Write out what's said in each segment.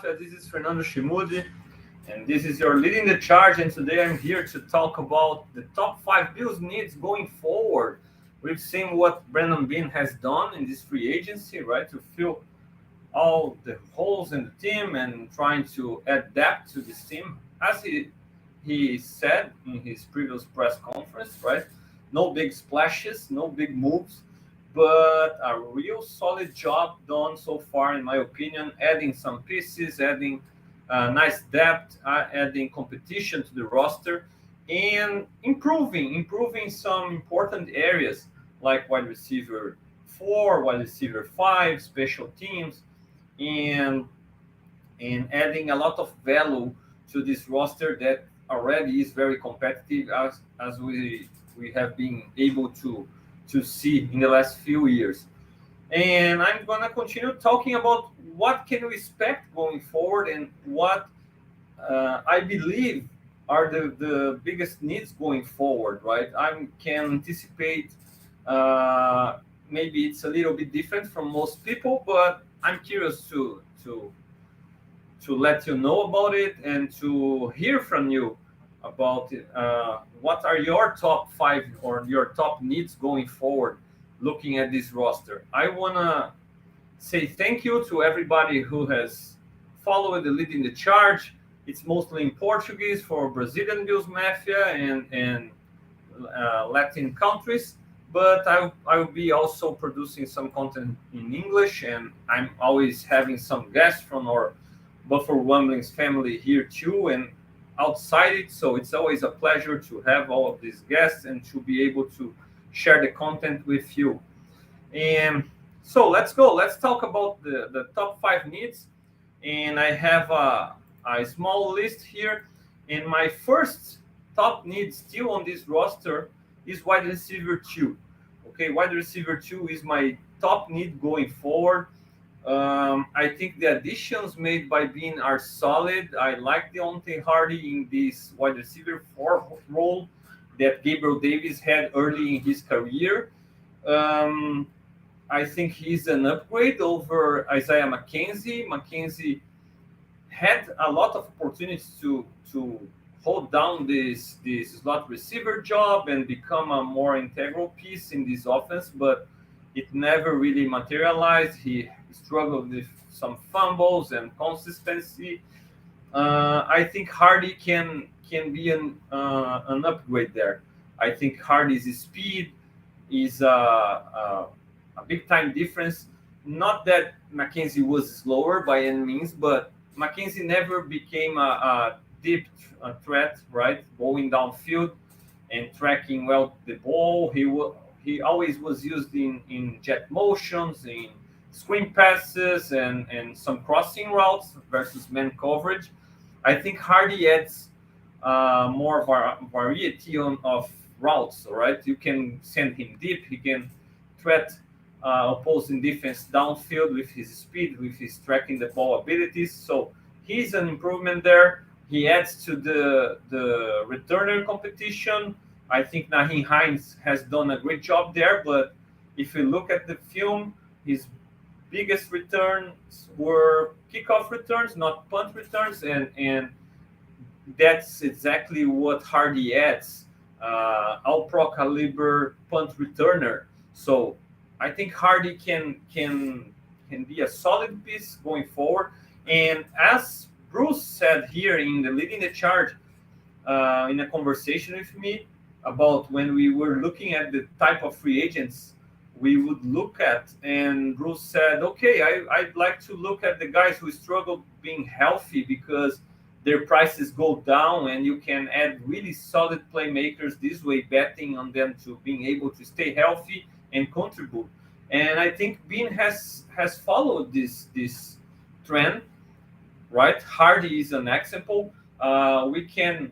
Mafia. This is Fernando Schmude, and this is your Leading the Charge. And today I'm here to talk about the top five Bills needs going forward. We've seen what Brandon Beane has done in this free agency, right, to fill all the holes in the team and trying to adapt to this team. As he said in his previous press conference, right, no big splashes, no big moves, but a real solid job done so far, in my opinion, adding some pieces, adding nice depth, adding competition to the roster, and improving some important areas like wide receiver 4, wide receiver 5, special teams, and adding a lot of value to this roster that already is very competitive, as we have been able to see in the last few years. And I'm going to continue talking about what can we expect going forward and what I believe are the biggest needs going forward, right? I can anticipate maybe it's a little bit different from most people, but I'm curious to let you know about it and to hear from you about it. What are your top five or your top needs going forward looking at this roster? I want to say thank you to everybody who has followed the Leading the Charge. It's mostly in Portuguese for Brazilian Bills Mafia and Latin countries, but I will be also producing some content in English, and I'm always having some guests from our Buffalo Rumblings family here too and outside it. So it's always a pleasure to have all of these guests and to be able to share the content with you. And so let's go. Let's talk about the top five needs. And I have a small list here. And my first top need still on this roster is wide receiver 2. Okay, wide receiver 2 is my top need going forward. I think the additions made by Beane are solid. I like Deontay Hardy in this wide receiver 4 role that Gabriel Davis had early in his career. I think he's an upgrade over Isaiah McKenzie. McKenzie had a lot of opportunities to hold down this slot receiver job and become a more integral piece in this offense, but it never really materialized. He struggled with some fumbles and consistency. I think Hardy can be an upgrade there. I think Hardy's speed is a big time difference. Not that McKenzie was slower by any means, but McKenzie never became a deep threat, right? Going downfield and tracking well the ball. He always was used in jet motions, in screen passes, and some crossing routes versus man coverage. I think Hardy adds more variety of routes, right? You can send him deep. He can threat opposing defense downfield with his speed, with his tracking the ball abilities. So he's an improvement there. He adds to the returner competition. I think Naheem Hines has done a great job there, but if you look at the film, his biggest returns were kickoff returns, not punt returns, and that's exactly what Hardy adds, all-pro caliber punt returner. So I think Hardy can be a solid piece going forward. And as Bruce said here in the Leading the Charge, in a conversation with me about when we were looking at the type of free agents we would look at, and Bruce said, okay, I'd like to look at the guys who struggle being healthy because their prices go down and you can add really solid playmakers this way, betting on them to being able to stay healthy and contribute. And I think Beane has followed this trend, right? Hardy is an example. We can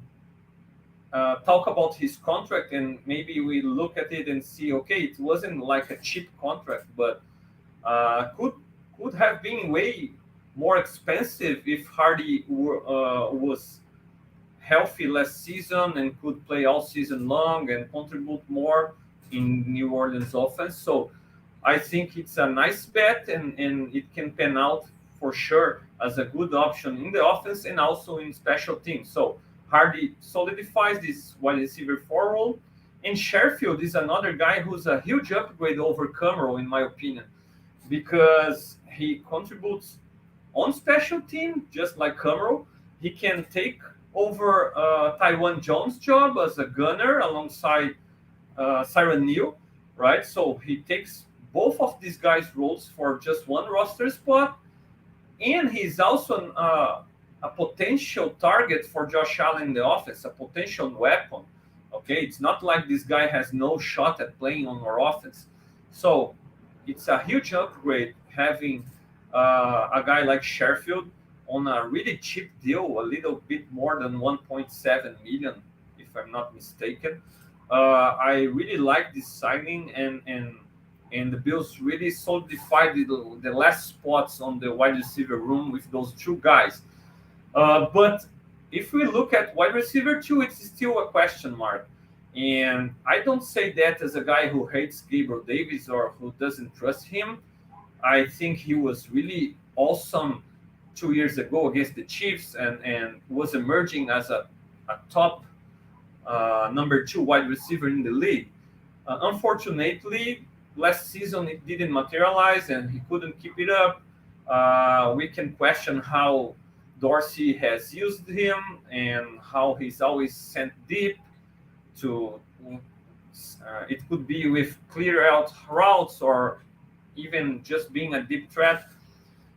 talk about his contract and maybe we look at it and see, okay, it wasn't like a cheap contract, but could have been way more expensive if Hardy was healthy last season and could play all season long and contribute more in New Orleans offense. So I think it's a nice bet and it can pan out for sure as a good option in the offense and also in special teams. So Hardy solidifies this wide receiver 4 role. And Sherfield is another guy who's a huge upgrade over Camero, in my opinion, because he contributes on special team, just like Camero. He can take over Taiwan Jones' job as a gunner alongside Siren Neal, right? So he takes both of these guys' roles for just one roster spot, and he's also a potential target for Josh Allen in the offense, a potential weapon. Okay, it's not like this guy has no shot at playing on our offense. So it's a huge upgrade having a guy like Sherfield on a really cheap deal, a little bit more than 1.7 million, if I'm not mistaken. I really like this signing, and the Bills really solidified the last spots on the wide receiver room with those two guys. But if we look at wide receiver 2, it's still a question mark. And I don't say that as a guy who hates Gabriel Davis or who doesn't trust him. I think he was really awesome 2 years ago against the Chiefs and was emerging as a top number 2 wide receiver in the league. Unfortunately, last season it didn't materialize and he couldn't keep it up. We can question how Dorsey has used him and how he's always sent deep to. It could be with clear out routes or even just being a deep threat.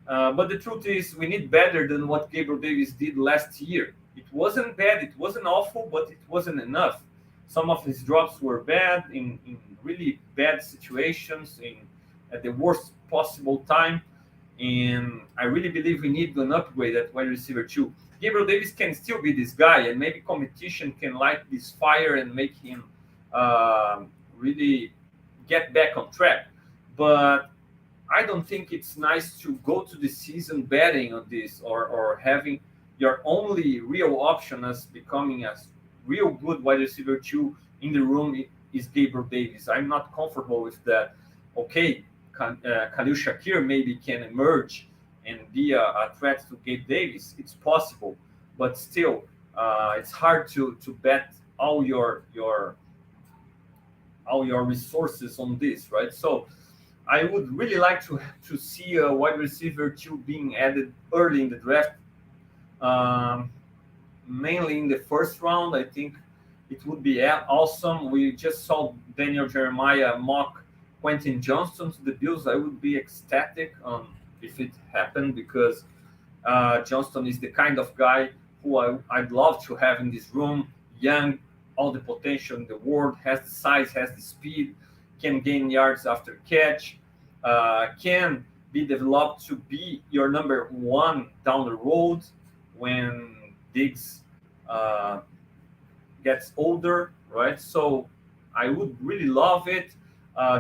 But the truth is, we need better than what Gabriel Davis did last year. It wasn't bad, it wasn't awful, but it wasn't enough. Some of his drops were bad in really bad situations, at the worst possible time. And I really believe we need an upgrade at wide receiver 2. Gabriel Davis can still be this guy, and maybe competition can light this fire and make him really get back on track. But I don't think it's nice to go to the season betting on this or having your only real option as becoming a real good wide receiver 2 in the room is Gabriel Davis. I'm not comfortable with that. Okay, Khalil Shakir maybe can emerge and be a threat to Gabe Davis. It's possible, but still, it's hard to bet all your resources on this, right? So I would really like to see a wide receiver 2 being added early in the draft, mainly in the first round. I think it would be awesome. We just saw Daniel Jeremiah mock Quentin Johnston to the Bills. I would be ecstatic if it happened because Johnston is the kind of guy who I'd love to have in this room. Young, all the potential in the world, has the size, has the speed, can gain yards after catch, can be developed to be your number 1 down the road when Diggs gets older, right? So I would really love it.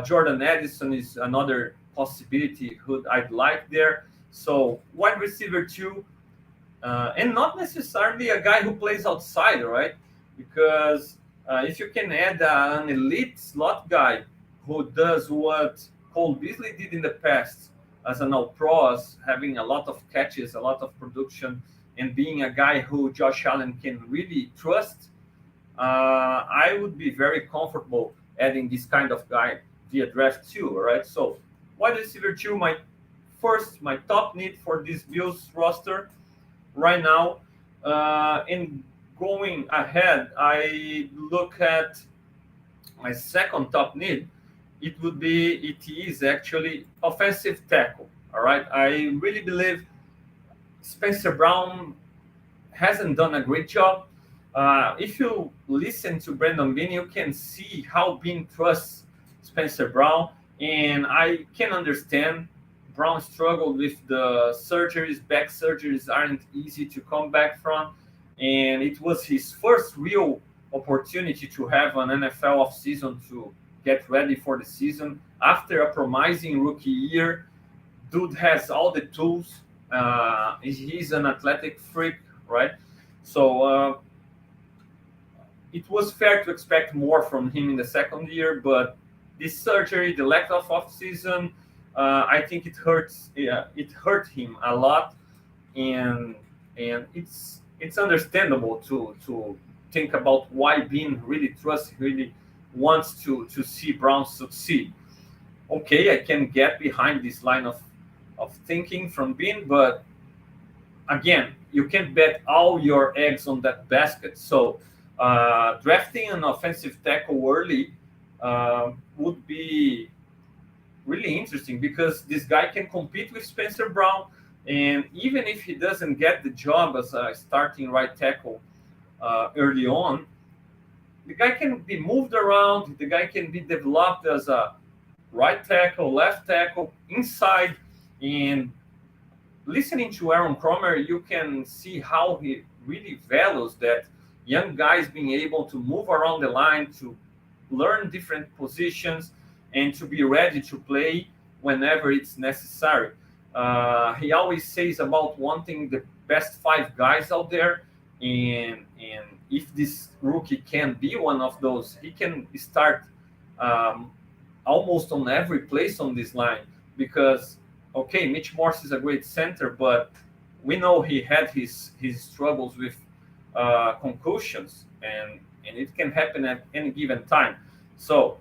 Jordan Addison is another possibility who I'd like there. So wide receiver 2, and not necessarily a guy who plays outside, right? Because if you can add an elite slot guy who does what Cole Beasley did in the past as an all-pro, having a lot of catches, a lot of production, and being a guy who Josh Allen can really trust, I would be very comfortable adding this kind of guy via draft 2, right? So wide receiver 2, my top need for this Bills roster right now. And going ahead, I look at my second top need. It is actually offensive tackle. All right. I really believe Spencer Brown hasn't done a great job. If you listen to Brandon Beane, you can see how Beane trusts Spencer Brown, and I can understand. Brown struggled with the surgeries. Back surgeries aren't easy to come back from, and it was his first real opportunity to have an NFL offseason to get ready for the season. After a promising rookie year, dude has all the tools. He's an athletic freak, right? So it was fair to expect more from him in the second year, but this surgery, the lack of off season, I think it hurts. It hurt him a lot, and it's understandable to think about why Bean really trusts, really wants to see Brown succeed. Okay, I can get behind this line of thinking from Bean, but again, you can't bet all your eggs on that basket. So drafting an offensive tackle early would be really interesting because this guy can compete with Spencer Brown. And even if he doesn't get the job as a starting right tackle early on, the guy can be moved around. The guy can be developed as a right tackle, left tackle, inside. And listening to Aaron Cromer, you can see how he really values that young guys being able to move around the line, to learn different positions, and to be ready to play whenever it's necessary. He always says about wanting the best five guys out there, and if this rookie can be one of those, he can start um, almost on every place on this line because okay, Mitch Morse is a great center, but we know he had his struggles with concussions, and it can happen at any given time. So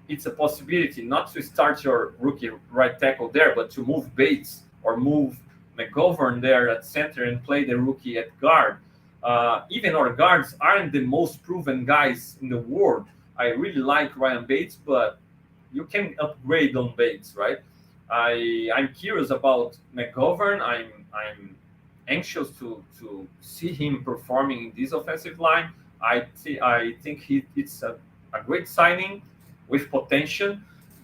it's a possibility not to start your rookie right tackle there, but to move Bates or move McGovern there at center and play the rookie at guard. Even our guards aren't the most proven guys in the world. I really like Ryan Bates, but you can upgrade on Bates, right? I'm curious about McGovern. I'm anxious to see him performing in this offensive line. I think it's a great signing with potential.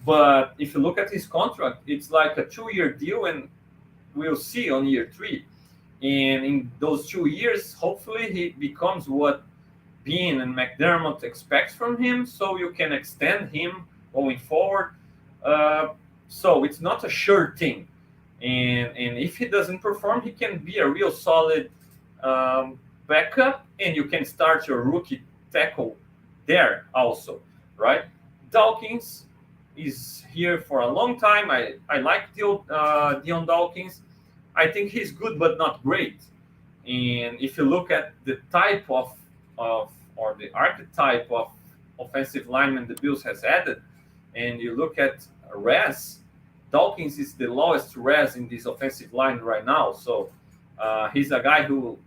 But if you look at his contract, it's like a 2 year deal, and we'll see on year three. And in those 2 years, hopefully he becomes what Bean and McDermott expects from him, so you can extend him going forward. Uh, so it's not a sure thing, and if he doesn't perform, he can be a real solid backup, and you can start your rookie tackle there also, right? Dawkins is here for a long time. I like Dion Dawkins. I think he's good but not great. And if you look at the type of or the archetype of offensive lineman the Bills has added, and you look at res, Dawkins is the lowest res in this offensive line right now. So he's a guy who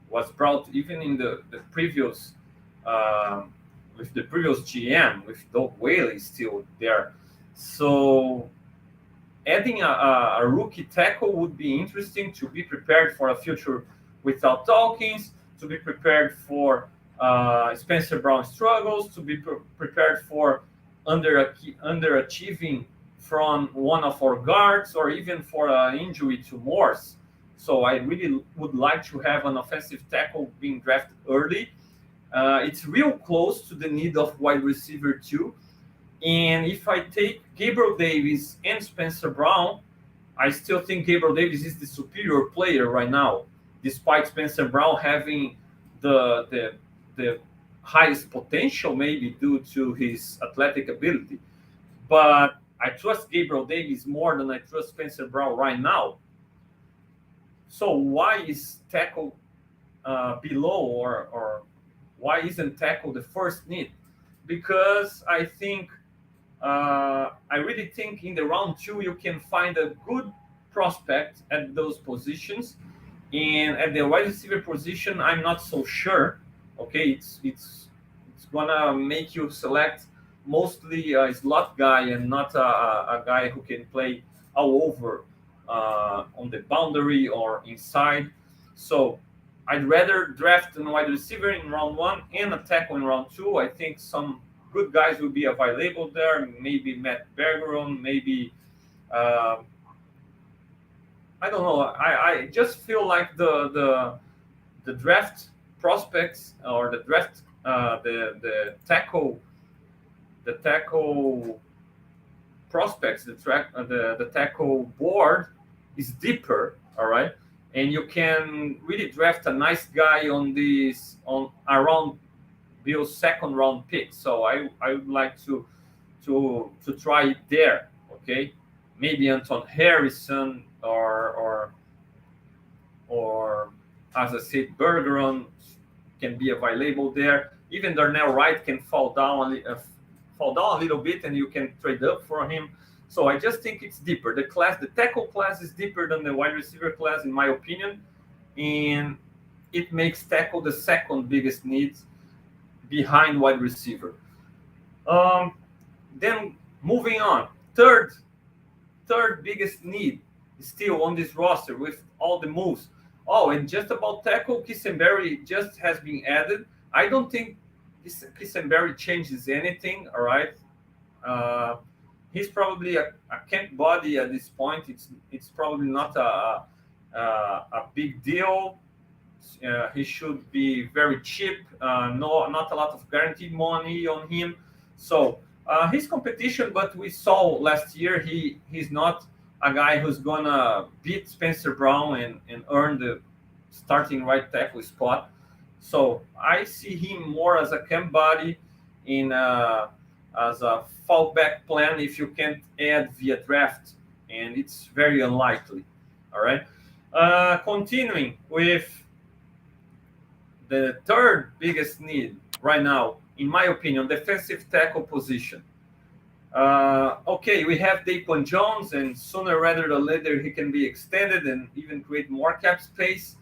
was brought even in the previous um, with the previous GM with Doug Whaley still there. So adding a rookie tackle would be interesting to be prepared for a future without Dawkins, to be prepared for Spencer Brown struggles, to be prepared for underachieving from one of our guards, or even for an injury to Morse. So I really would like to have an offensive tackle being drafted early. It's real close to the need of wide receiver too. And if I take Gabriel Davis and Spencer Brown, I still think Gabriel Davis is the superior player right now, despite Spencer Brown having the highest potential, maybe due to his athletic ability. But I trust Gabriel Davis more than I trust Spencer Brown right now. So why is tackle below, or why isn't tackle the first need? Because I really think in the round two you can find a good prospect at those positions, and at the wide receiver position, I'm not so sure. Okay, it's gonna make you select mostly a slot guy and not a guy who can play all over on the boundary or inside. So I'd rather draft a wide receiver in round one and a tackle in round two. I think some good guys will be available there. Maybe Matt Bergeron, maybe I don't know. I just feel like the draft prospects, or the draft the tackle prospects, the tackle board is deeper. All right, and you can really draft a nice guy on this on around Bill's second round pick. So I would like to try it there. Okay, maybe Anton Harrison or or as I said, Bergeron can be available there. Even Darnell Wright can fall down a little bit, and you can trade up for him. So I just think it's deeper. The tackle class is deeper than the wide receiver class, in my opinion, and it makes tackle the second biggest need behind wide receiver. Um, then moving on, third biggest need still on this roster with all the moves. Oh, and just about tackle, Kissenberry just has been added. I don't think Kissenberry changes anything. All right, uh, he's probably a camp body at this point. It's probably not a big deal. He should be very cheap. No, not a lot of guaranteed money on him. So his competition, but we saw last year he's not a guy who's gonna beat Spencer Brown and earn the starting right tackle spot. So I see him more as a camp body in as a fallback plan if you can't add via draft, and it's very unlikely. All right. Continuing with the third biggest need right now, in my opinion, defensive tackle position. Okay, we have Daquan Jones, and sooner rather than later he can be extended and even create more cap space.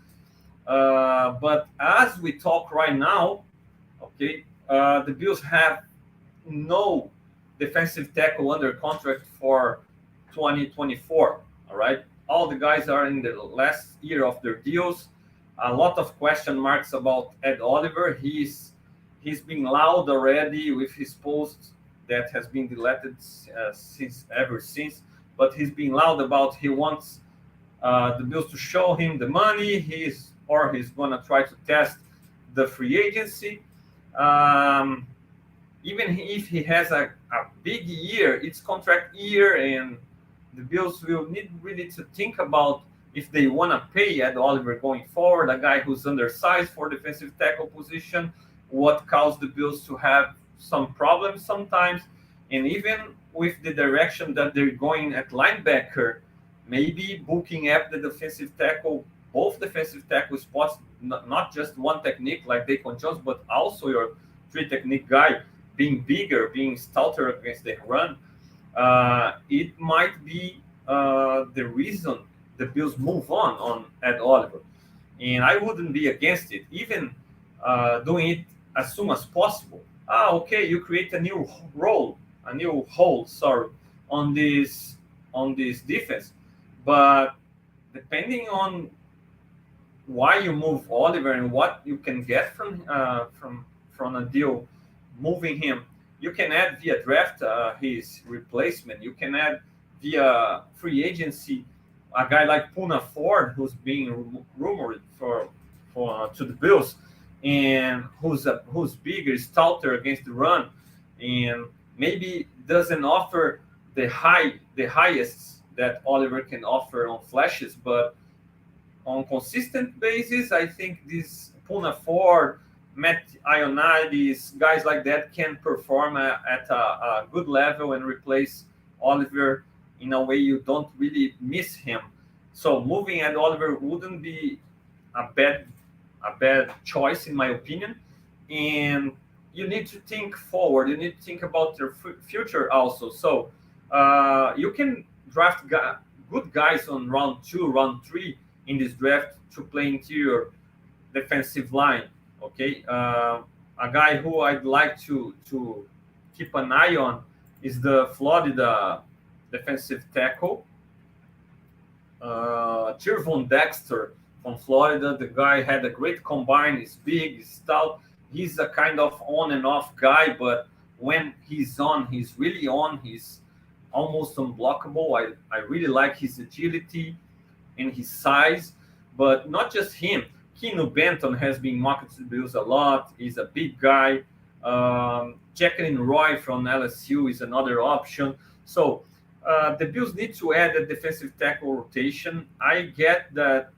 But as we talk right now, okay, the Bills have no defensive tackle under contract for 2024. All right, all the guys are in the last year of their deals. A lot of question marks about Ed Oliver. He's been loud already with his post that has been deleted ever since. But he's been loud about he wants the Bills to show him the money. He's gonna try to test the free agency. Even if he has a big year, it's contract year, and the Bills will need really to think about if they want to pay Ed Oliver going forward, a guy who's undersized for defensive tackle position, what caused the Bills to have some problems sometimes. And even with the direction that they're going at linebacker, maybe booking up the defensive tackle, both defensive tackle spots, not just one technique like Daquan Jones, but also your three technique guy being bigger, being stouter against the run. It might be the reason the Bills move on Ed Oliver, and I wouldn't be against it, even doing it as soon as possible. Okay, you create a new hole, sorry, on this defense, but depending on why you move Oliver and what you can get from a deal, moving him, you can add via draft his replacement. You can add via free agency a guy like Puna Ford, who's being rumored for to the Bills, and who's bigger, stouter against the run, and maybe doesn't offer the highest that Oliver can offer on flashes, but on consistent basis, I think this Puna Ford, Matt Ioannidis, guys like that can perform at a good level and replace Oliver in a way you don't really miss him. So moving at Oliver wouldn't be a bad choice in my opinion. And you need to think forward. You need to think about your future also. So you can draft good guys on round 2, round 3 in this draft to play interior defensive line. Okay, a guy who I'd like to keep an eye on is the Florida defensive tackle, Tirvon Dexter from Florida. The guy had a great combine. He's big, he's stout. He's a kind of on and off guy, but when he's on, he's really on. He's almost unblockable. I really like his agility and his size, but not just him. Keanu Benton has been marketed to the Bills a lot. He's a big guy. Jacqueline Roy from LSU is another option. So the Bills need to add a defensive tackle rotation. I get that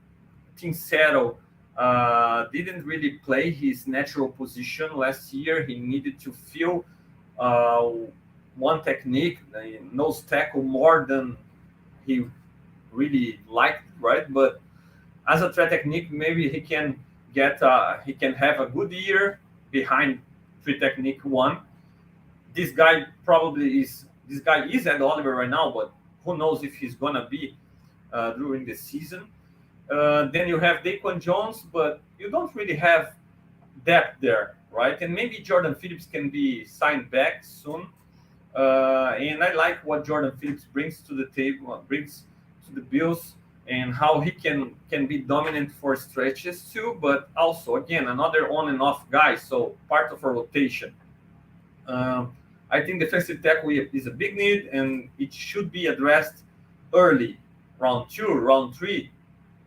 Tinsero didn't really play his natural position last year. He needed to fill one technique, nose tackle, more than he really liked, right? But as a threat technique, maybe he can have a good year behind three technique one. This guy is Ed Oliver right now, but who knows if he's gonna be during the season. Then you have Daquan Jones, but you don't really have depth there, right? And maybe Jordan Phillips can be signed back soon. And I like what Jordan Phillips brings to the table, brings to the Bills, and how he can be dominant for stretches too. But also, again, another on and off guy, so part of a rotation. Um, I think defensive tackle is a big need, and it should be addressed early, round two, round three,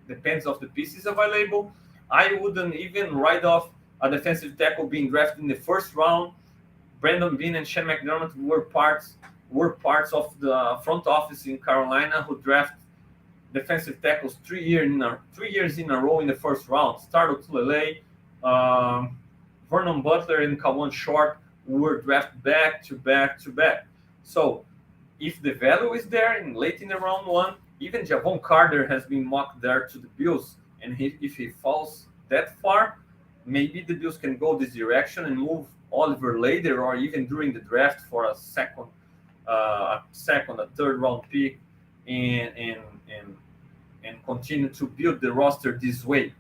depends of the pieces available. I wouldn't even write off a defensive tackle being drafted in the first round. Brandon Bean and Shane McDermott were parts of the front office in Carolina who draft defensive tackles 3 years in a row in the first round. Started Tulele, Vernon Butler and Kawan Short were drafted back to back to back. So if the value is there in late in the round one, even Javon Carter has been mocked there to the Bills, and if he falls that far, maybe the Bills can go this direction and move Oliver later, or even during the draft for a third round pick, and continue to build the roster this way.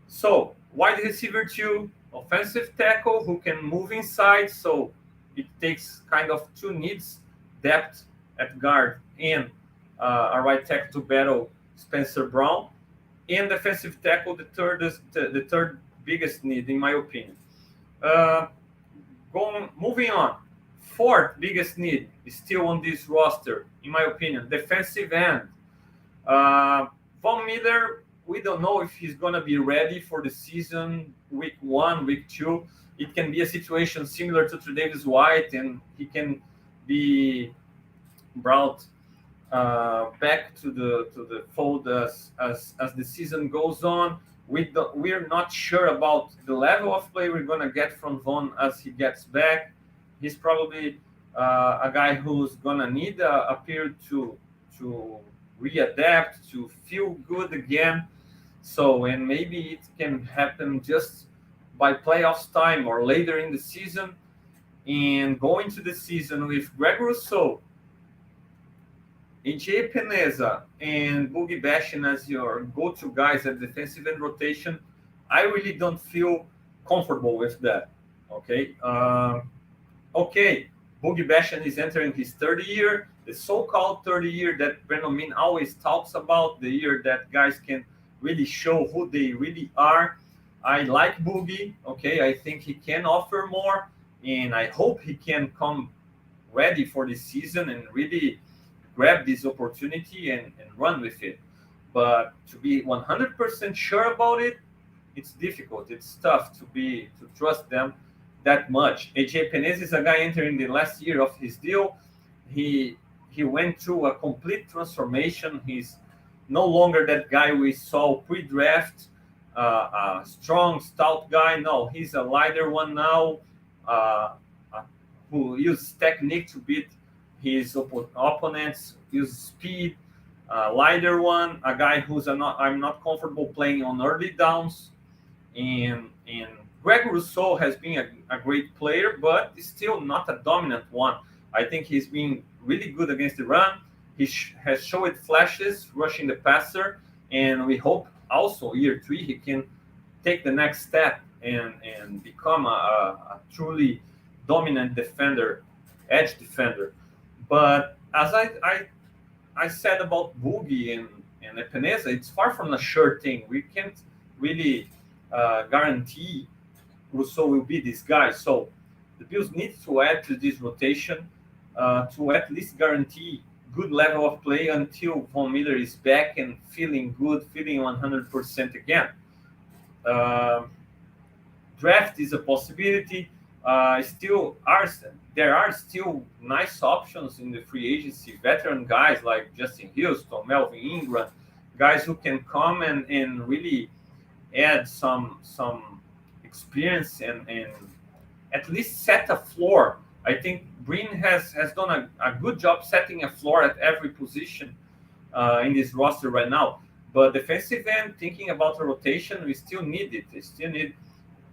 So wide receiver two, offensive tackle who can move inside. So it takes kind of two needs: depth at guard and a right tackle to battle Spencer Brown, and defensive tackle the third biggest need in my opinion. Uh, moving on, fourth biggest need is still on this roster in my opinion, defensive end. Von Miller, we don't know if he's going to be ready for the season, week one, week two. It can be a situation similar to Tre'Davious White, and he can be brought back to the fold as the season goes on. We're not sure about the level of play we're going to get from Von as he gets back. He's probably a guy who's going to need a period to readapt, to feel good again. So, and maybe it can happen just by playoffs time or later in the season. And going to the season with Greg Rousseau, AJ Peneza, and Boogie Basham as your go-to guys at defensive end rotation, I really don't feel comfortable with that. Okay. Okay. Boogie Basham is entering his third year, the so-called third year that Brandon Beane always talks about, the year that guys can really show who they really are. I like Boogie. Okay. I think he can offer more, and I hope he can come ready for the season and really grab this opportunity and run with it. But to be 100% sure about it, it's difficult. It's tough to trust them that much. AJ Penez is a guy entering the last year of his deal. He went through a complete transformation. He's no longer that guy we saw pre-draft, a strong, stout guy. No, he's a lighter one now, who uses technique to beat his opponents, use speed, lighter one, a guy I'm not comfortable playing on early downs, and Greg Rousseau has been a great player, but still not a dominant one. I think he's been really good against the run. He has showed flashes rushing the passer, and we hope also year 3 he can take the next step and become a truly dominant defender, edge defender. But as I said about Boogie and Epinesa, it's far from a sure thing. We can't really guarantee Rousseau will be this guy. So the Bills need to add to this rotation to at least guarantee good level of play until Von Miller is back and feeling good, feeling 100% again. Draft is a possibility. There are still nice options in the free agency. Veteran guys like Justin Houston, Melvin Ingram, guys who can come and really add some experience and at least set a floor. I think Breen has done a good job setting a floor at every position in this roster right now. But defensive end, thinking about a rotation, we still need it. We still need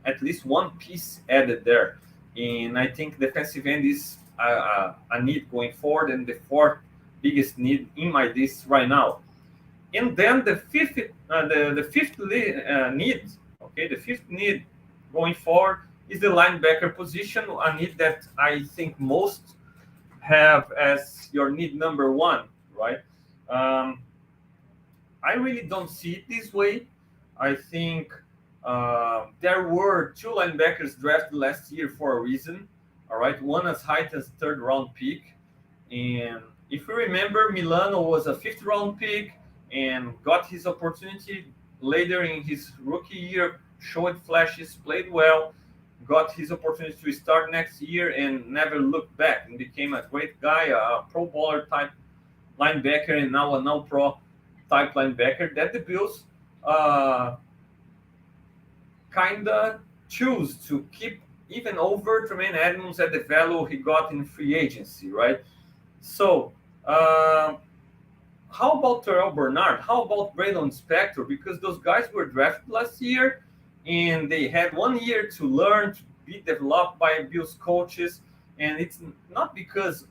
at least one piece added there. And I think defensive end is a need going forward, and the fourth biggest need in my list right now. And then the fifth need, okay, the fifth need going forward is the linebacker position, a need that I think most have as your need number one, right? Um, I really don't see it this way. I think there were two linebackers drafted last year for a reason. All right, one as high as third round pick, and if you remember, Milano was a fifth round pick and got his opportunity later in his rookie year, showed flashes, played well, got his opportunity to start next year, and never looked back and became a great guy, a Pro Bowler type linebacker, and now a non-pro type linebacker that the Bills kind of choose to keep even over Tremaine Edmonds at the value he got in free agency, right? So, how about Terrell Bernard? How about Braylon Spector? Because those guys were drafted last year and they had 1 year to learn, to be developed by Bills coaches. And it's not because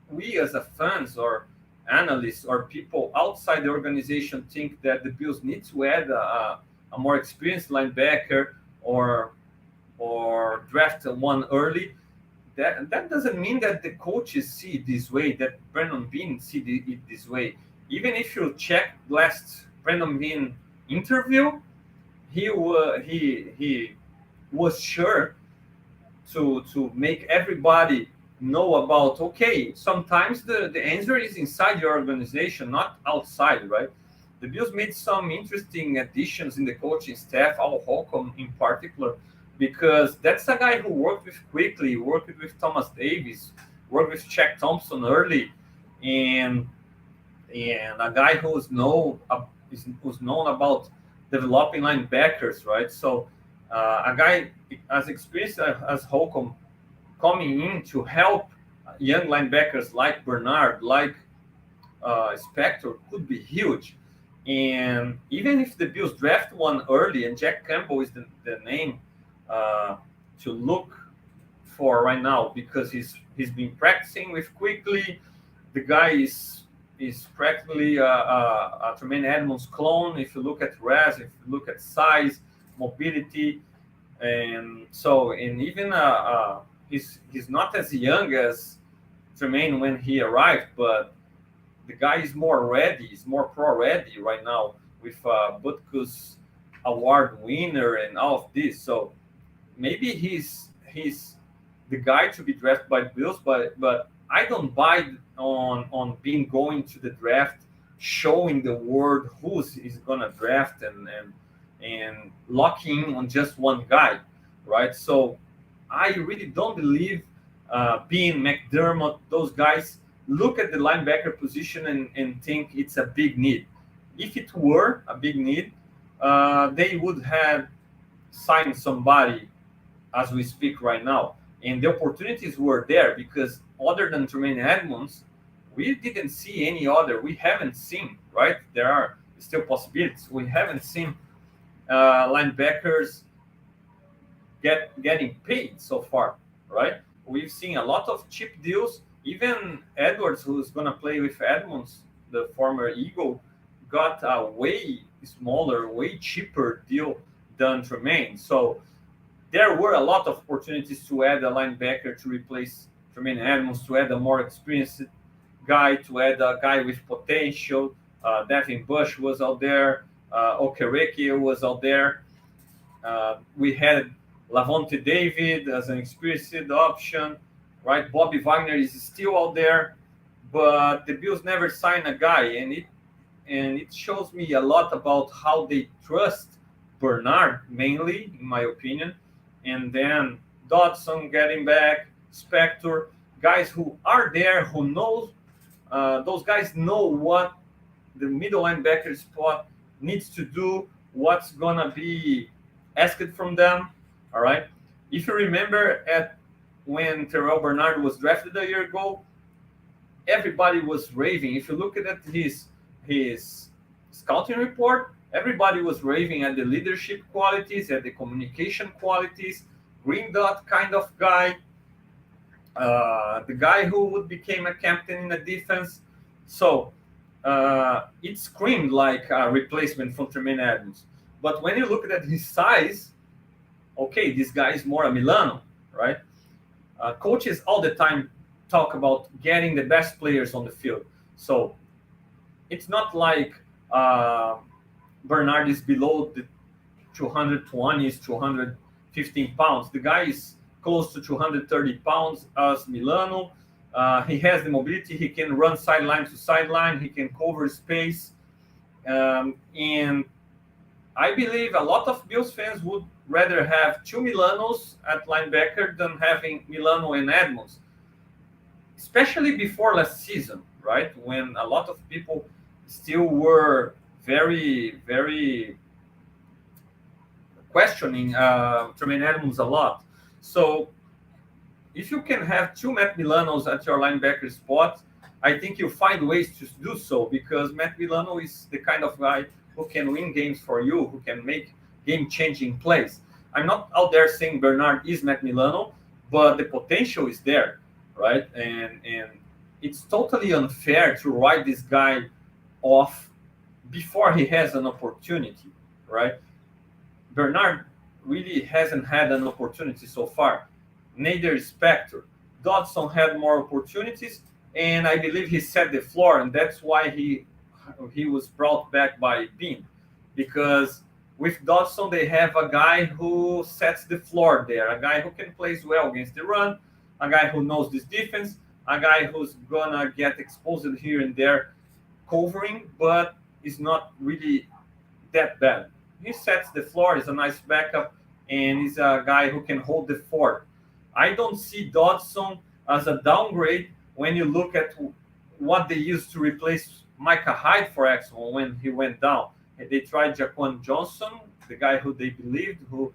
we as a fans or analysts or people outside the organization think that the Bills need to add a more experienced linebacker or draft one early. That doesn't mean that the coaches see it this way, that Brandon Beane see it this way. Even if you check last Brandon Beane interview, he was sure to make everybody know about, okay, sometimes the answer is inside your organization, not outside, right? The Bills made some interesting additions in the coaching staff, Al Holcomb in particular, because that's a guy who worked with quickly, worked with Thomas Davis, worked with Shaq Thompson early, and a guy who's known about developing linebackers, right? So a guy as experienced as Holcomb coming in to help young linebackers like Bernard, like Spector could be huge. And even if the Bills draft one early, and Jack Campbell is the name to look for right now because he's been practicing with quickly. The guy is practically a Tremaine Edmonds clone. If you look at res, if you look at size, mobility, and even he's not as young as Tremaine when he arrived, but the guy is more ready, is more pro ready right now with Butkus award winner and all of this. So maybe he's the guy to be drafted by the Bills, but I don't buy on being going to the draft, showing the world who's is gonna draft and locking in on just one guy, right? So I really don't believe being McDermott, those guys look at the linebacker position and think it's a big need. If it were a big need, they would have signed somebody as we speak right now. And the opportunities were there because other than Tremaine Edmonds, we didn't see any other. We haven't seen, right? There are still possibilities. We haven't seen linebackers getting paid so far, right? We've seen a lot of cheap deals. Even Edwards, who's going to play with Edmonds, the former Eagle, got a way smaller, way cheaper deal than Tremaine. So there were a lot of opportunities to add a linebacker to replace Tremaine Edmonds, to add a more experienced guy, to add a guy with potential. Devin Bush was out there. Okereke was out there. We had Lavonte David as an experienced option, right? Bobby Wagner is still out there, but the Bills never signed a guy, and it shows me a lot about how they trust Bernard, mainly, in my opinion, and then Dodson getting back, Spector, guys who are there, who knows, those guys know what the middle linebacker spot needs to do, what's gonna be asked from them. All right. If you remember when Terrell Bernard was drafted a year ago, everybody was raving. If you look at his scouting report, everybody was raving at the leadership qualities, at the communication qualities, green dot kind of guy, the guy who would become a captain in the defense. So it screamed like a replacement for Tremaine Adams. But when you look at his size, okay, this guy is more a Milano, right? Coaches all the time talk about getting the best players on the field. So it's not like Bernard is below the 220s, 215 pounds. The guy is close to 230 pounds as Milano. He has the mobility. He can run sideline to sideline. He can cover space. And I believe a lot of Bills fans would rather have two Milanos at linebacker than having Milano and Edmonds, especially before last season, right? When a lot of people still were very, very questioning Tremaine Edmonds a lot. So if you can have two Matt Milanos at your linebacker spot, I think you find ways to do so, because Matt Milano is the kind of guy who can win games for you, who can make game-changing plays. I'm not out there saying Bernard is Matt Milano, but the potential is there, right? And it's totally unfair to write this guy off before he has an opportunity, right? Bernard really hasn't had an opportunity so far. Neither is Spector. Dodson had more opportunities, and I believe he set the floor, and that's why he was brought back by Bean, because with Dodson they have a guy who sets the floor there, a guy who can play well against the run, a guy who knows this defense, a guy who's gonna get exposed here and there covering, but is not really that bad. He sets the floor, is a nice backup, and he's a guy who can hold the fort. I don't see Dodson as a downgrade when you look at what they used to replace Micah Hyde, for example, when he went down. They tried Jaquan Johnson, the guy who they believed, who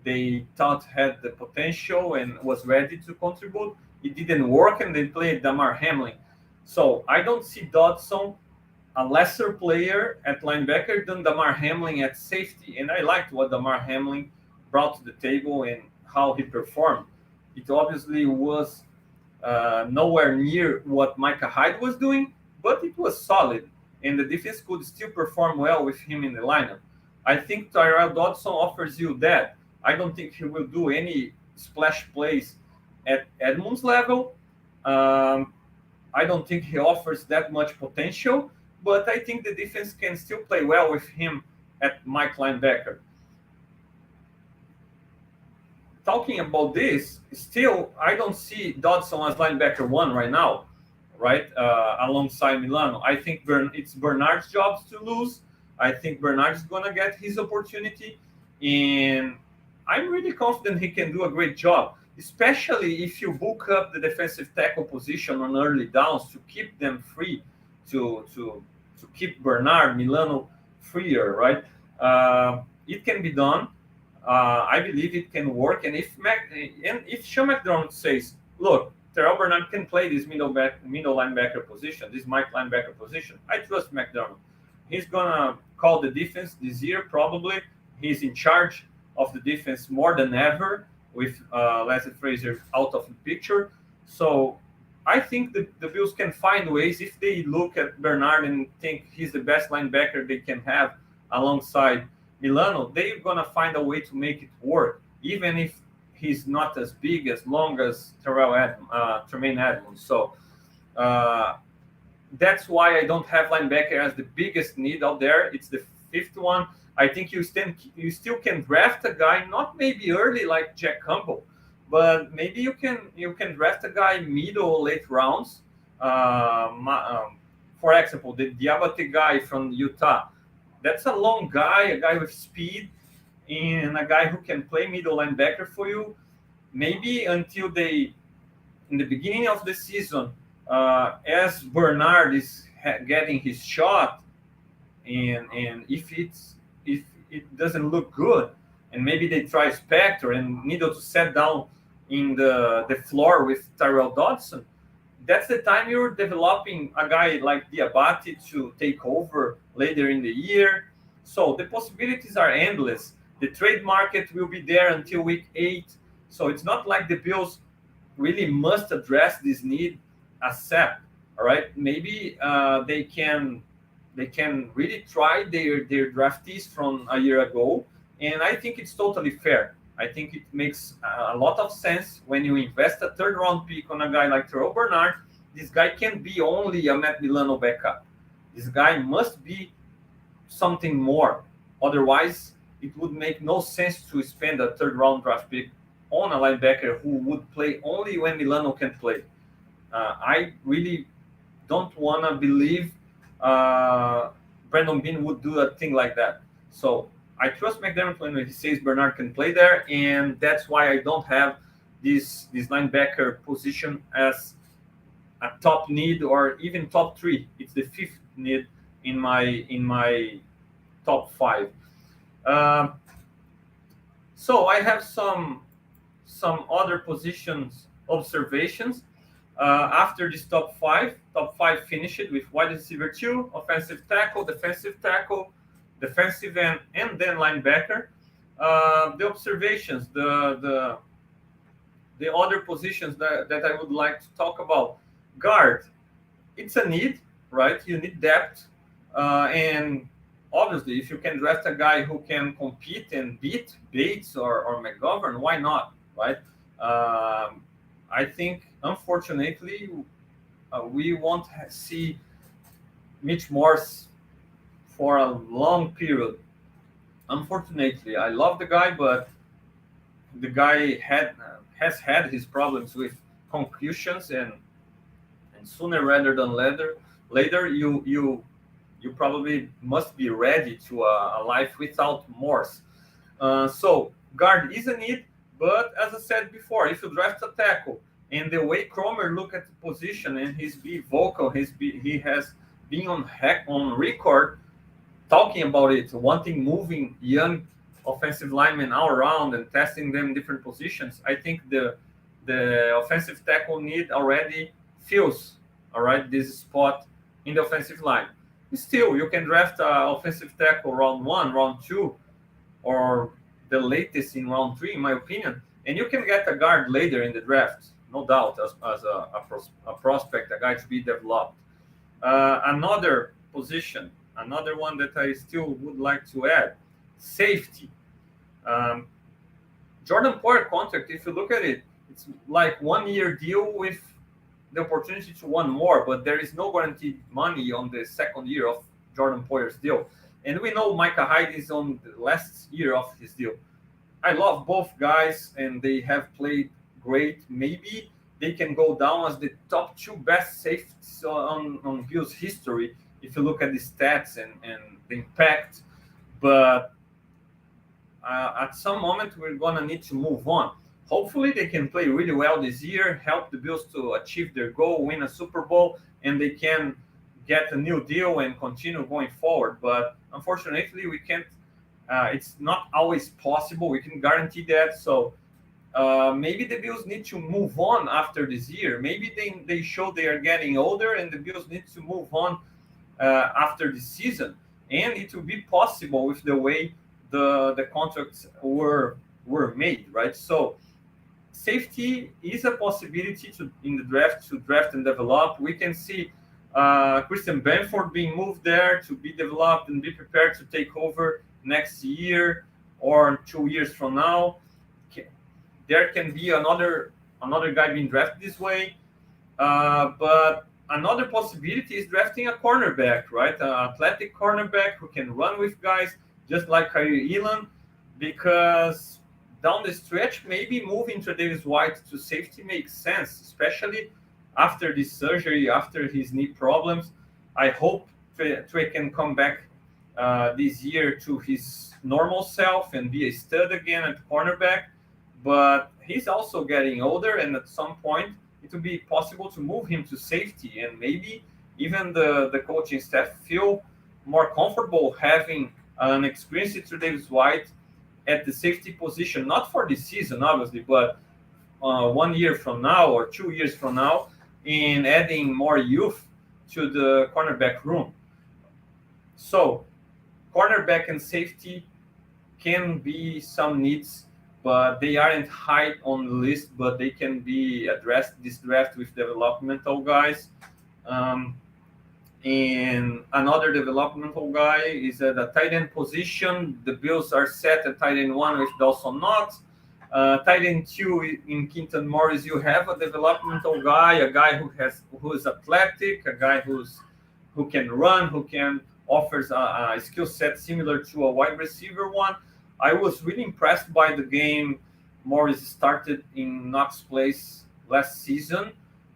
they thought had the potential and was ready to contribute. It didn't work, and they played Damar Hamlin. So I don't see Dodson a lesser player at linebacker than Damar Hamlin at safety. And I liked what Damar Hamlin brought to the table and how he performed. It obviously was nowhere near what Micah Hyde was doing, but it was solid. And the defense could still perform well with him in the lineup. I think Tyrell Dodson offers you that. I don't think he will do any splash plays at Edmonds level. I don't think he offers that much potential, but I think the defense can still play well with him at Mike linebacker. Talking about this, still, I don't see Dodson as linebacker one right now, right? Alongside Milano. I think it's Bernard's job to lose. I think Bernard's going to get his opportunity. And I'm really confident he can do a great job, especially if you book up the defensive tackle position on early downs to keep them free, to keep Bernard, Milano freer, right? It can be done. I believe it can work. And if Sean McDermott says, look, Terrell Bernard can play this middle linebacker position, this Mike linebacker position, I trust McDermott. He's going to call the defense this year, probably. He's in charge of the defense more than ever with Leslie Frazier out of the picture. So I think the Bills can find ways, if they look at Bernard and think he's the best linebacker they can have alongside Milano, they're going to find a way to make it work, even if he's not as big, as long as Tremaine Edmonds. So that's why I don't have linebacker as the biggest need out there. It's the fifth one. I think you still can draft a guy, not maybe early like Jack Campbell, but maybe you can draft a guy middle, late rounds. For example, the Diabate guy from Utah. That's a long guy, a guy with speed, and a guy who can play middle linebacker for you. Maybe until in the beginning of the season, as Bernard is getting his shot, and if it doesn't look good, and maybe they try Spector and need to set down in the floor with Tyrell Dodson, that's the time you're developing a guy like Diabate to take over later in the year. So the possibilities are endless. The trade market will be there until week 8. So it's not like the Bills really must address this need ASAP. All right, maybe they can really try their draftees from a year ago, and I think it's totally fair. I think it makes a lot of sense when you invest a third round pick on a guy like Terrell Bernard. This guy can be only a Matt Milano backup. This guy must be something more. Otherwise, it would make no sense to spend a third round draft pick on a linebacker who would play only when Milano can play. I really don't want to believe Brandon Bean would do a thing like that. So I trust McDermott when he says Bernard can play there, and that's why I don't have this linebacker position as a top need or even top 3. It's the 5th need in my top 5. Um, so I have some other positions observations. After this top five finished with wide receiver 2, offensive tackle, defensive end, and then linebacker. The observations, the other positions that I would like to talk about. Guard, it's a need, right? You need depth, and obviously, if you can draft a guy who can compete and beat Bates or McGovern, why not, right? I think, unfortunately, we won't see Mitch Morse for a long period. Unfortunately, I love the guy, but the guy has had his problems with concussions, and sooner rather than later you probably must be ready to a life without Morse. So guard is a need, but as I said before, if you draft a tackle and the way Cromer look at the position and he's be vocal, he has been on record talking about it, wanting moving young offensive linemen all around and testing them in different positions. I think the offensive tackle need already fills all right this spot in the offensive line. Still, you can draft an offensive tackle round 1, round 2, or the latest in round 3, in my opinion, and you can get a guard later in the draft, no doubt, as a prospect, a guy to be developed. Another position, another one that I still would like to add, safety. Um, Jordan Poyer contract, if you look at it, it's like 1 year deal with the opportunity to one more, but there is no guaranteed money on the second year of Jordan Poyer's deal. And we know Micah Hyde is on the last year of his deal. I love both guys, and they have played great. Maybe they can go down as the top 2 best safeties on Bills history if you look at the stats and the impact. But at some moment, we're going to need to move on. Hopefully, they can play really well this year, help the Bills to achieve their goal, win a Super Bowl, and they can get a new deal and continue going forward. But unfortunately, we can't. It's not always possible. We can guarantee that. So maybe the Bills need to move on after this year. Maybe they show they are getting older, and the Bills need to move on after this season. And it will be possible with the way the contracts were made, right? So safety is a possibility in the draft to draft and develop. We can see Christian Benford being moved there to be developed and be prepared to take over next year or 2 years from now. There can be another guy being drafted this way, but another possibility is drafting a cornerback, right? An athletic cornerback who can run with guys, just like Kyrie Elam, because down the stretch, maybe moving Tre'Davious White to safety makes sense, especially after this surgery, after his knee problems. I hope Trey can come back this year to his normal self and be a stud again at cornerback. But he's also getting older, and at some point, it will be possible to move him to safety, and maybe even the coaching staff feel more comfortable having an experienced Tre'Davious White at the safety position, not for this season, obviously, but 1 year from now or 2 years from now. in adding more youth to the cornerback room. So cornerback and safety can be some needs, but they aren't high on the list, but they can be addressed this draft with developmental guys. Um, and another developmental guy is at the tight end position. The Bills are set at tight end 1 with Dawson Knox. Tight end 2 in Quinton Morris, you have a developmental guy, a guy who is athletic, a guy who can run, who can offers a skill set similar to a wide receiver one. I was really impressed by the game Morris started in Knox place last season.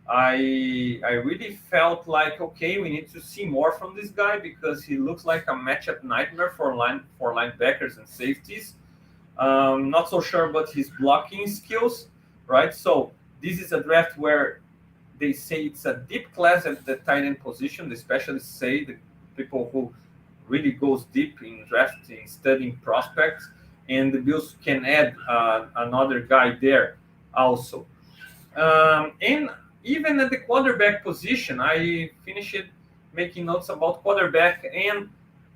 I really felt like, okay, we need to see more from this guy because he looks like a matchup nightmare for linebackers and safeties. Not so sure about his blocking skills, right? So this is a draft where they say it's a deep class at the tight end position. They especially say the people who really goes deep in drafting, studying prospects, and the Bills can add another guy there also. And even at the quarterback position, I finished making notes about quarterback and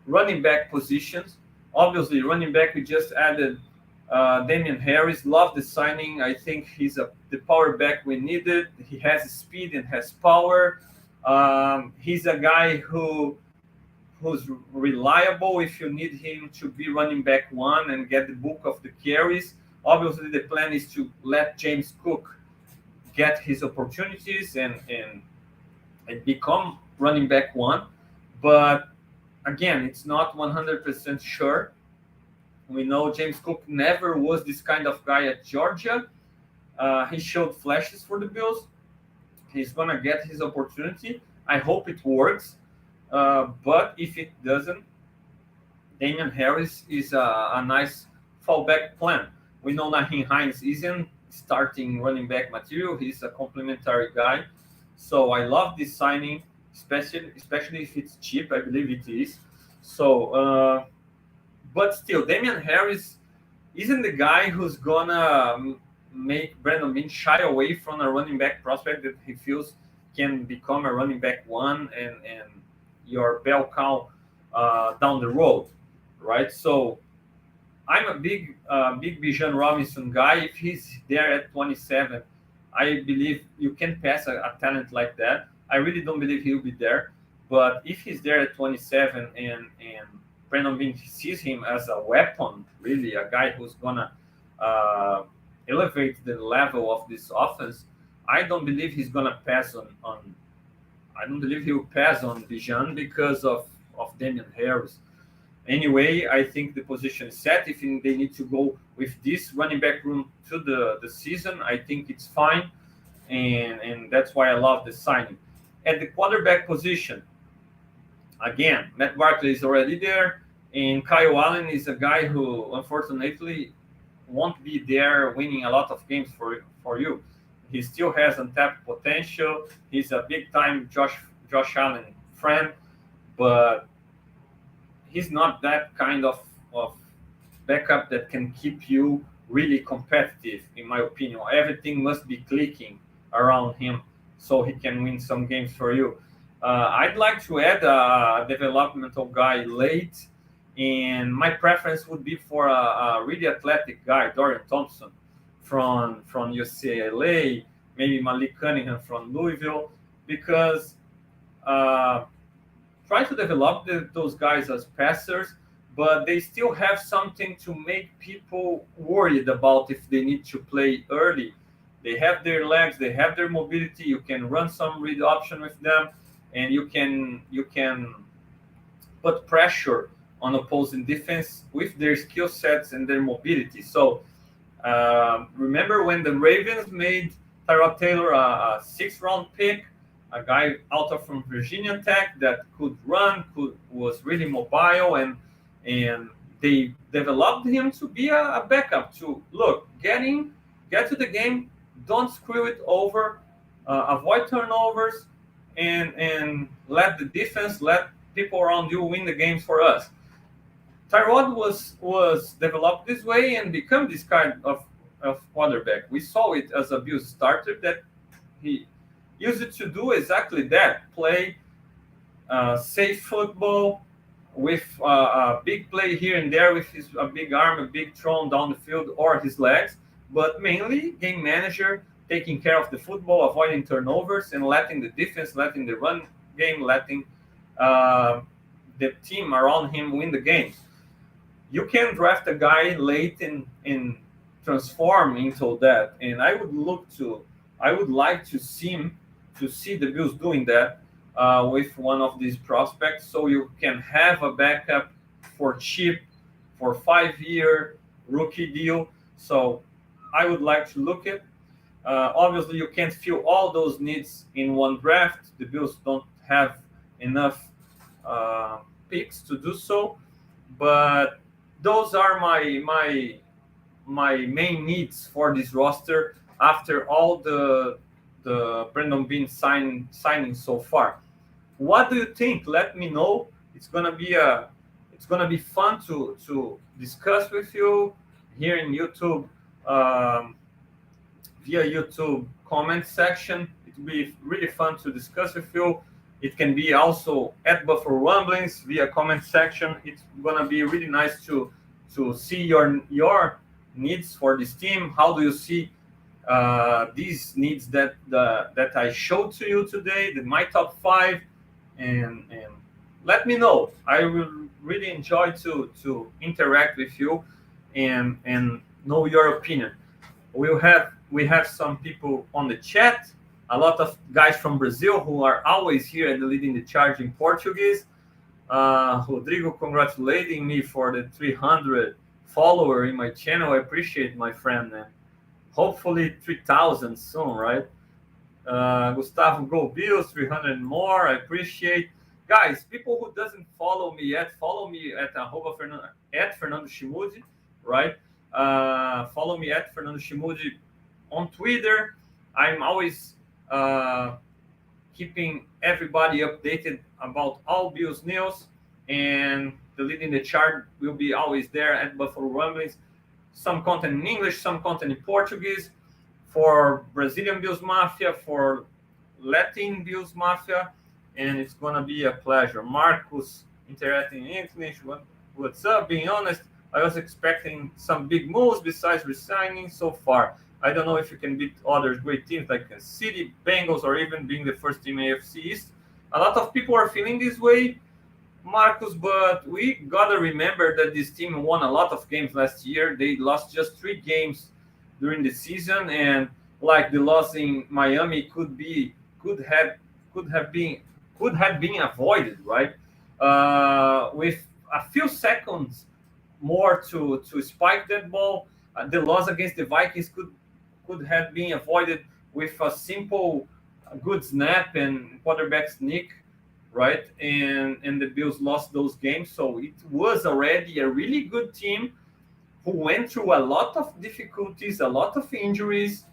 running back positions. Obviously, running back, we just added Damian Harris. Love the signing. I think he's the power back we needed. He has speed and has power. He's a guy who's reliable if you need him to be running back one and get the bulk of the carries. Obviously, the plan is to let James Cook get his opportunities and become running back one. But again, it's not 100% sure. We know James Cook never was this kind of guy at Georgia. He showed flashes for the Bills. He's going to get his opportunity. I hope it works. But if it doesn't, Damian Harris is a nice fallback plan. We know Naheem Hines isn't starting running back material. He's a complementary guy. So I love this signing, especially if it's cheap. I believe it is. So, but still, Damian Harris isn't the guy who's gonna make Brandon Beane shy away from a running back prospect that he feels can become a running back one and your bell cow down the road, right? So I'm a big Bijan Robinson guy. If he's there at 27, I believe you can pass a talent like that. I really don't believe he'll be there, but if he's there at 27 and Brandon Beane sees him as a weapon, really a guy who's gonna elevate the level of this offense, I don't believe he's gonna pass on. I don't believe he will pass on Bijan because of Damian Harris. Anyway, I think the position is set. If they need to go with this running back room to the season, I think it's fine. And that's why I love the signing. At the quarterback position, again, Matt Barkley is already there. And Kyle Allen is a guy who, unfortunately, won't be there winning a lot of games for you. He still has untapped potential. He's a big-time Josh Allen friend, but he's not that kind of backup that can keep you really competitive, in my opinion. Everything must be clicking around him so he can win some games for you. I'd like to add a developmental guy late, and my preference would be for a really athletic guy, Dorian Thompson from UCLA, maybe Malik Cunningham from Louisville, because try to develop those guys as passers, but they still have something to make people worried about if they need to play early. They have their legs, they have their mobility. You can run some read option with them, and you can put pressure on opposing defense with their skill sets and their mobility. So remember when the Ravens made Tyrod Taylor a sixth-round pick, a guy out of from Virginia Tech that could run, was really mobile, and they developed him to be a backup. To look, get to the game, don't screw it over, avoid turnovers, and let the defense, let people around you win the games for us. Tyrod was developed this way and become this kind of quarterback. We saw it as a Bills starter that he used to do exactly that, play safe football with a big play here and there with his a big arm, a big throw down the field, or his legs, but mainly game manager, taking care of the football, avoiding turnovers, and letting the defense, letting the run game, letting uh, the team around him win the games. You can draft a guy late and transform into that. And I would like to see the Bills doing that with one of these prospects, so you can have a backup for cheap for 5 year rookie deal. So I would like to look at. Obviously, you can't fill all those needs in one draft. The Bills don't have enough uh, picks to do so, but those are my main needs for this roster after all the Brandon Bean signing so far. What do you think? Let me know. It's gonna be fun to discuss with you here in YouTube, um, via YouTube comment section. It will be really fun to discuss with you. It can be also at Buffalo Rumblings via comment section. It's gonna be really nice to see your needs for this team. How do you see these needs that I showed to you today? My top five, and let me know. I will really enjoy to interact with you and know your opinion. We have some people on the chat, a lot of guys from Brazil who are always here and leading the charge in Portuguese. Rodrigo congratulating me for the 300 follower in my channel. I appreciate, my friend, man. Hopefully 3,000 soon, right? Gustavo Go Bills, 300 more. I appreciate. Guys, people who doesn't follow me yet, follow me at Fernando Schmude, right? Follow me at Fernando Schmude on Twitter. I'm always keeping everybody updated about all Bills news, and the leading the chart will be always there at Buffalo Rumblings. Some content in English, some content in Portuguese for Brazilian Bills Mafia, for Latin Bills Mafia, and it's gonna be a pleasure. Marcus interacting in English. What's up? Being honest, I was expecting some big moves besides resigning so far. I don't know if you can beat other great teams like Kansas City, Bengals, or even being the first team AFC East. A lot of people are feeling this way, Marcus, but we gotta remember that this team won a lot of games last year. They lost just 3 games during the season, and like the loss in Miami could have could have been could have been avoided, right? With a few seconds more to spike that ball, the loss against the Vikings could have been avoided with a simple good snap and quarterback sneak, right? And the Bills lost those games, so it was already a really good team who went through a lot of difficulties, a lot of injuries,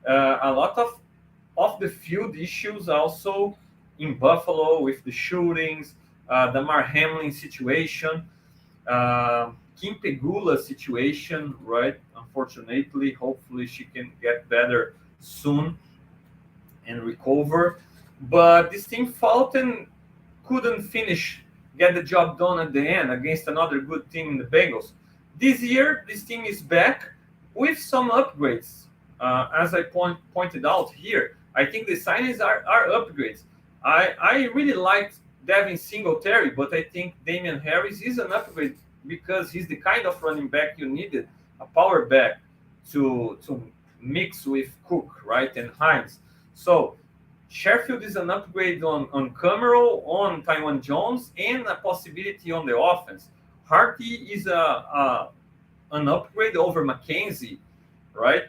a lot of the field issues also in Buffalo with the shootings, the Mar Hamlin situation, Kim Pegula situation, right? Unfortunately, hopefully she can get better soon and recover. But this team fought and couldn't finish, get the job done at the end against another good team in the Bengals. This year, this team is back with some upgrades. As I pointed out here, I think the signings are upgrades. I really liked Devin Singletary, but I think Damian Harris is an upgrade because he's the kind of running back you needed, a power back to mix with Cook, right, and Hines. So Sheffield is an upgrade on Camero, on Taiwan Jones, and a possibility on the offense. Harty is an upgrade over McKenzie, right?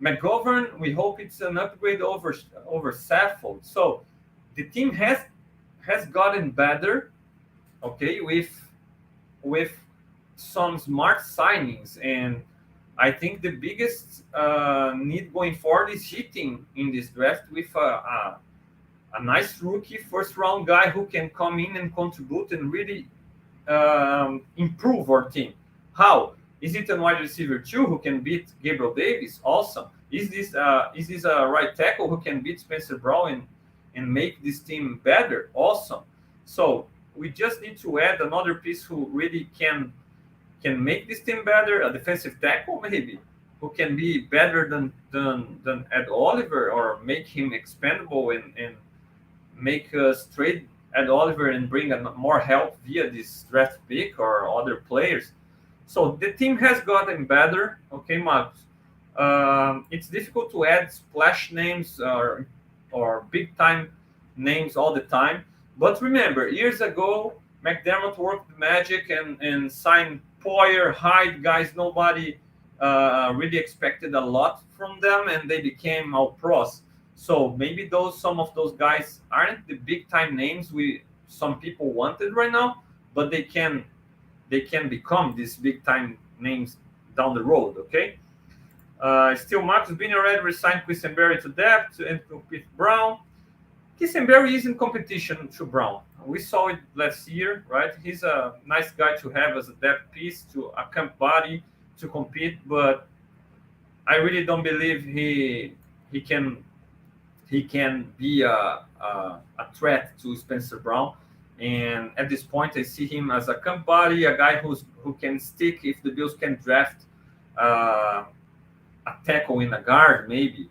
McGovern, we hope it's an upgrade over Saffold. So the team has gotten better, okay, with some smart signings, and I think the biggest need going forward is hitting in this draft with a nice rookie first round guy who can come in and contribute and really improve our team. How? Is it a wide receiver too who can beat Gabriel Davis? Awesome. Is this a right tackle who can beat Spencer Brown and make this team better? Awesome. So we just need to add another piece who really can make this team better, a defensive tackle maybe, who can be better than Ed Oliver, or make him expendable and make us trade Ed Oliver and bring more help via this draft pick or other players. So the team has gotten better. Okay, Marcus. It's difficult to add splash names or big time names all the time. But remember, years ago, McDermott worked magic and signed Poyer, Hyde, guys nobody really expected a lot from them, and they became all pros. So maybe some of those guys aren't the big time names some people wanted right now, but they can become these big time names down the road. Okay. Still, Marcus Bean already resigned Quisenberry to depth and compete Brown. Quisenberry is in competition to Brown. We saw it last year, right? He's a nice guy to have as a depth piece, to a camp body to compete, but I really don't believe he can be a threat to Spencer Brown. And at this point, I see him as a camp body, a guy who can stick if the Bills can draft a tackle in a guard maybe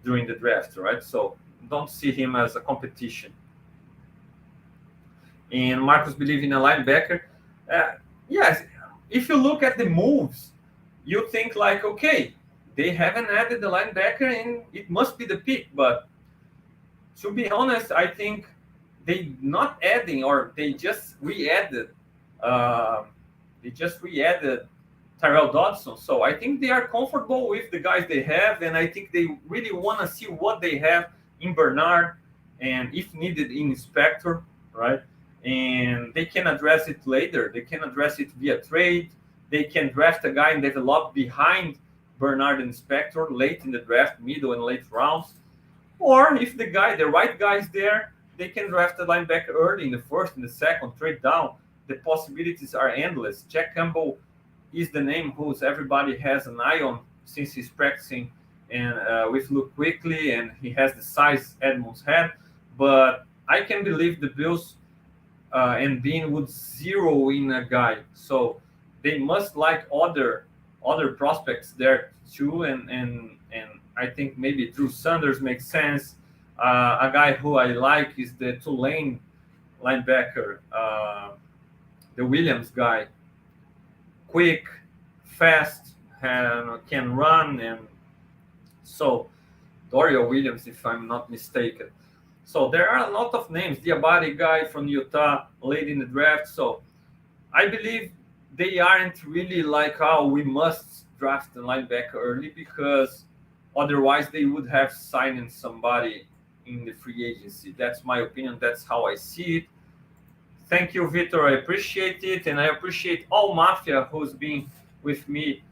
during the draft, right? So don't see him as a competition. And Marcus believe in a linebacker. Yes, if you look at the moves, you think like, okay, they haven't added the linebacker and it must be the pick. But to be honest, I think they not adding, or they just re-added Tyrell Dodson. So I think they are comfortable with the guys they have, and I think they really want to see what they have in Bernard and if needed in Spector, right? And they can address it later. They can address it via trade. They can draft a guy and develop behind Bernard and Spector late in the draft, middle and late rounds. Or if the right guy is there, they can draft a linebacker early in the first, in the second, trade down. The possibilities are endless. Jack Campbell is the name who's everybody has an eye on since he's practicing and with Luke Quickly, and he has the size Edmonds had. But I can believe the Bills and Bean would zero in a guy. So they must like other prospects there too, and I think maybe Drew Sanders makes sense. A guy who I like is the Tulane linebacker, the Williams guy. Quick, fast, and can run, and so Dorial Williams, if I'm not mistaken. So there are a lot of names. Diabate guy from Utah, late in the draft. So I believe they aren't really like, oh, we must draft a linebacker early, because otherwise they would have signed somebody in the free agency. That's my opinion. That's how I see it. Thank you, Victor. I appreciate it. And I appreciate all Mafia who's been with me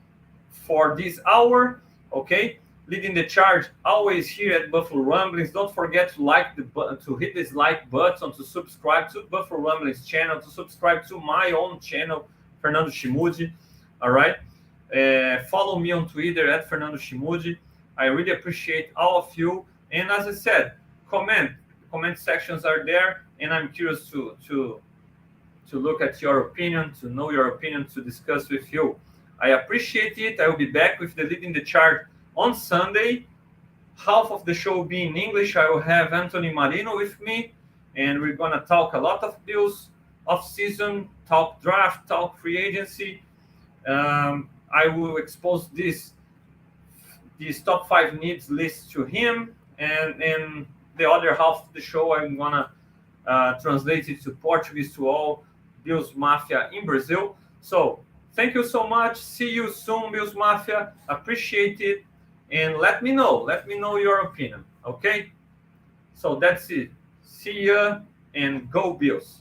for this hour. Okay. Leading the charge, always here at Buffalo Rumblings. Don't forget to like the button, to hit this like button, to subscribe to Buffalo Rumblings channel, to subscribe to my own channel, Fernando Schmude. All right. Follow me on Twitter at Fernando Schmude. I really appreciate all of you. And as I said, comment sections are there, and I'm curious to look at your opinion, to know your opinion, to discuss with you. I appreciate it. I will be back with the Leading the Charge on Sunday. Half of the show will be in English. I will have Anthony Marino with me, and we're going to talk a lot of Bills off-season, talk draft, talk free agency. I will expose this top 5 needs list to him, and the other half of the show, I'm going to translate it to Portuguese to all Bills Mafia in Brazil. So thank you so much. See you soon, Bills Mafia. Appreciate it. And let me know your opinion. Okay? So that's it. See ya, and go Bills.